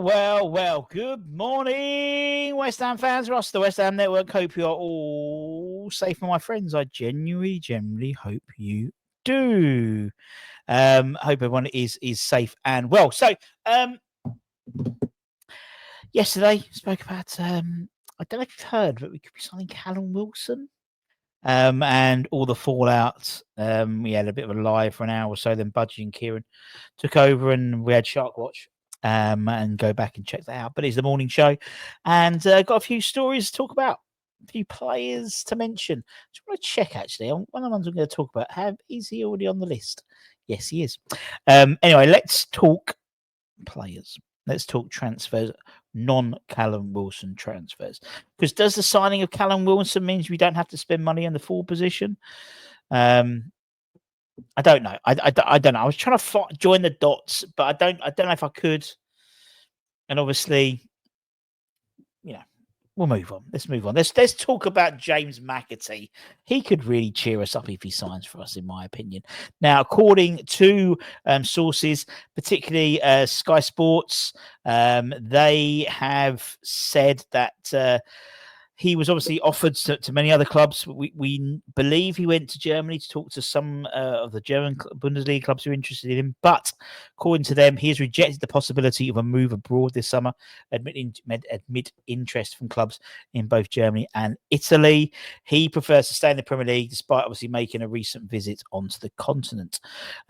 Well. Good morning, West Ham fans. Ross, the West Ham Network. Hope you are all safe, my friends. I genuinely hope you do. Hope everyone is safe and well. So, yesterday spoke about. I don't know if you've heard, but we could be signing Callum Wilson. And all the fallout. We had a bit of a live for an hour or so. Then Budgie and Kieran took over, and we had Shark Watch. And go back and check that out. But it's the morning show, and got a few stories to talk about, a few players to mention. Just want to check actually. One of the ones I'm going to talk about. Is he already on the list? Yes, he is. Anyway, let's talk players. Let's talk transfers, non-Callum Wilson transfers. Because does the signing of Callum Wilson means we don't have to spend money on the forward position? I don't know. I don't know. I was trying to join the dots, but I don't know if I could. And obviously, we'll move on. Let's move on. Let's talk about James McATEE. He could really cheer us up if he signs for us, in my opinion. Now, according to sources, particularly Sky Sports, they have said that he was obviously offered to many other clubs. We believe he went to Germany to talk to some of the German Bundesliga clubs who are interested in him. But according to them, he has rejected the possibility of a move abroad this summer, amid interest from clubs in both Germany and Italy. He prefers to stay in the Premier League, despite obviously making a recent visit onto the continent.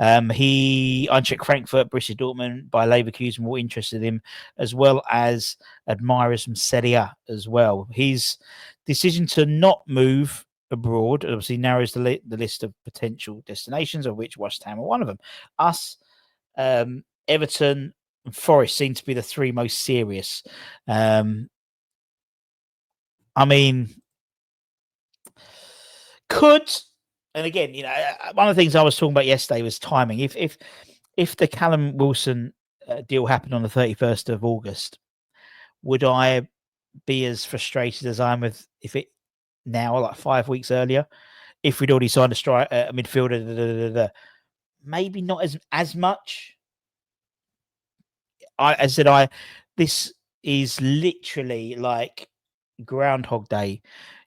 Eintracht Frankfurt, Borussia Dortmund, by Leverkusen were interested in him, as well as admirers from Serie A as well. His decision to not move abroad obviously narrows the list of potential destinations, of which West Ham are one of them. Us, Everton, and Forest seem to be the three most serious. I mean, and again, one of the things I was talking about yesterday was timing. If the Callum Wilson deal happened on the 31st of August, would I be as frustrated as I'm with if it now, like 5 weeks earlier, if we'd already signed a midfielder? Maybe not as much. This is literally like Groundhog Day,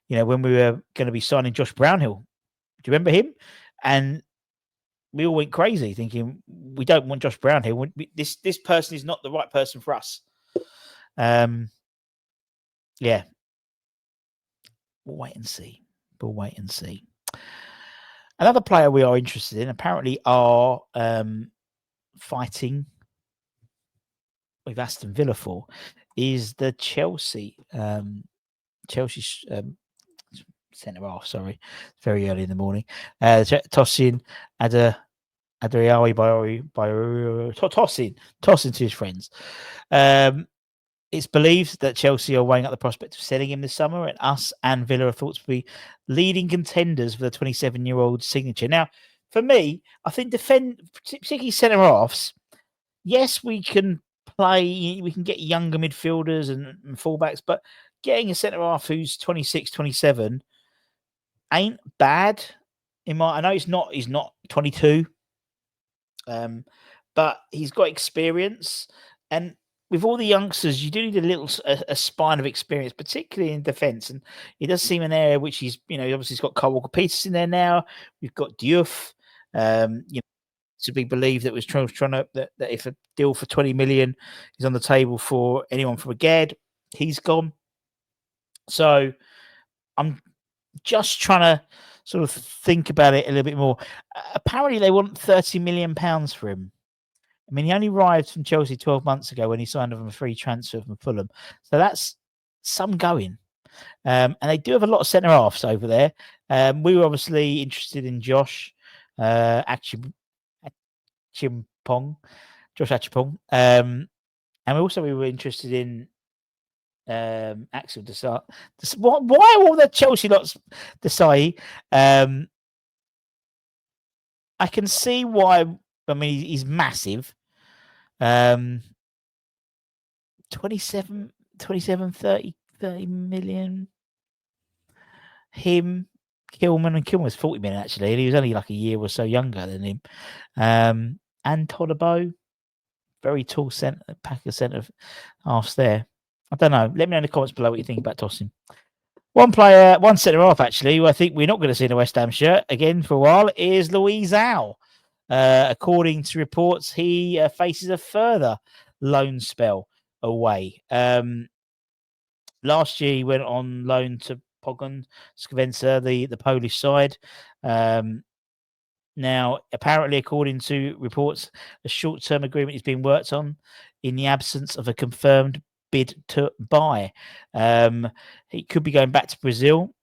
when we were going to be signing Josh Brownhill. Do you remember him? And we all went crazy thinking we don't want Josh Brownhill. This person is not the right person for us. Yeah. We'll wait and see. Another player we are interested in, apparently are fighting with Aston Villa for, is the Chelsea centre half. Sorry, it's very early in the morning. TOSIN 𝙈𝙊𝙍𝙉𝙄𝙉𝙂 TOSIN to his friends. It's believed that Chelsea are weighing up the prospect of selling him this summer, and us and Villa are thought to be leading contenders for the 27-year-old signature. Now, for me, I think particularly centre-halves, yes, we can get younger midfielders and fullbacks, but getting a centre-half who's 26, 27 ain't bad. I know he's not 22, but he's got experience, and with all the youngsters, you do need a spine of experience, particularly in defence. And it does seem an area which he's, obviously he's got Kyle Walker-Peters there now. We've got Diouf. To be believed that was trying to that if a deal for 20 million is on the table for anyone from McATEE, he's gone. So I'm just trying to sort of think about it a little bit more. Apparently, they want £30 million for him. I mean, he only arrived from Chelsea 12 months ago when he signed off a free transfer from Fulham. So that's some going. And they do have a lot of centre-halves over there. We were obviously interested in Josh Achimong. And we were interested in Axel Desai. Why are all the Chelsea lots Desai? I can see why. I mean, he's massive. 27, 30 million. Him, Kilman was 40 million actually, and he was only like a year or so younger than him. And Todibo, very tall centre, pack of centre halves there. I don't know. Let me know in the comments below what you think about TOSIN. One player, one centre half actually, who I think we're not going to see in a West Ham shirt again for a while is LUIZAO. According to reports, he faces a further loan spell away. Last year, he went on loan to Pogoń Skrzynka, the Polish side. Now, apparently, according to reports, a short-term agreement is being worked on in the absence of a confirmed bid to buy. He could be going back to Brazil.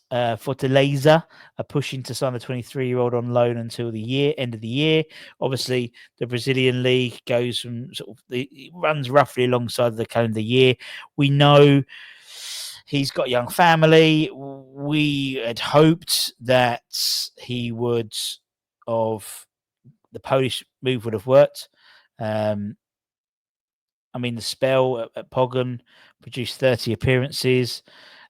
Fortaleza are pushing to sign the 23-year-old on loan until the end of the year. Obviously, the Brazilian league goes from it runs roughly alongside the calendar year. We know he's got a young family. We had hoped that he would the Polish move would have worked. I mean, the spell at Pogoń produced 30 appearances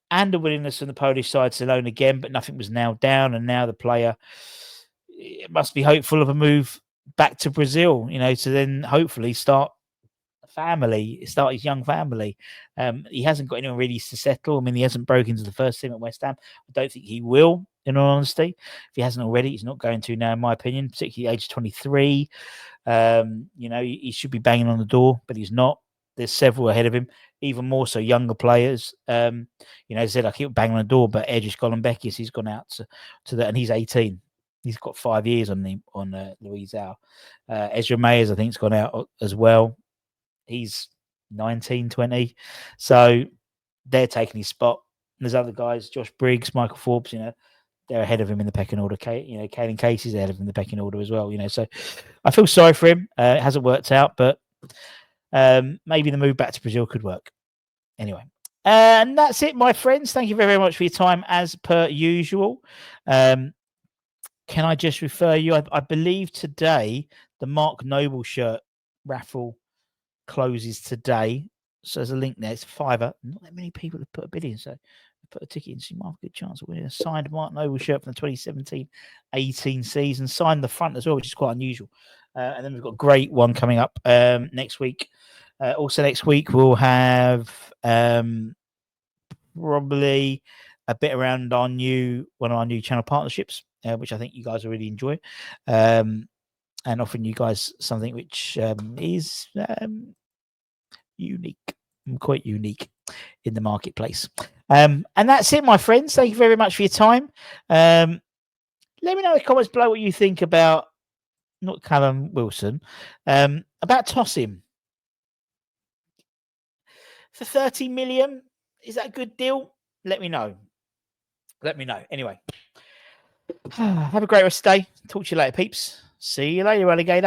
and a willingness from the Polish side to loan again, but nothing was nailed down. And now the player must be hopeful of a move back to Brazil, to then hopefully start his young family. He hasn't got anyone really to settle. I mean, he hasn't broken into the first team at West Ham. I don't think he will, in all honesty. If he hasn't already, he's not going to now, in my opinion, particularly age 23. He should be banging on the door, but he's not. There's several ahead of him, even more so younger players. I said I keep banging on the door, but 𝙃𝙀𝘼𝙍𝙄𝙉𝙂, he's gone out to that, and he's 18. He's got 5 years on LUIZAO. Ezra Mayers, I think, has gone out as well. He's 19, 20. So they're taking his spot. And there's other guys, Josh Briggs, Michael Forbes, they're ahead of him in the pecking order. Caelan Casey's ahead of him in the pecking order as well. So I feel sorry for him. It hasn't worked out, but maybe the move back to Brazil could work. Anyway, and that's it, my friends. Thank you very, very much for your time, as per usual. Can I just refer you? I believe today the Mark Noble shirt raffle closes today. So there's a link there. It's a £5. Not that many people have put a bid in, so put a ticket in, so you might have a good chance of winning a signed Mark Noble shirt from the 2017-18 season. Signed the front as well, which is quite unusual. And then we've got a great one coming up next week. Also next week we'll have probably a bit around one of our new channel partnerships, which I think you guys will really enjoy, and offering you guys something which is unique, quite unique in the marketplace. And that's it, my friends. Thank you very much for your time. Let me know in the comments below what you think about not Callum Wilson, about TOSIN. For 30 million, is that a good deal? Let me know. Anyway, have a great rest of the day. Talk to you later, peeps. See you later, alligator.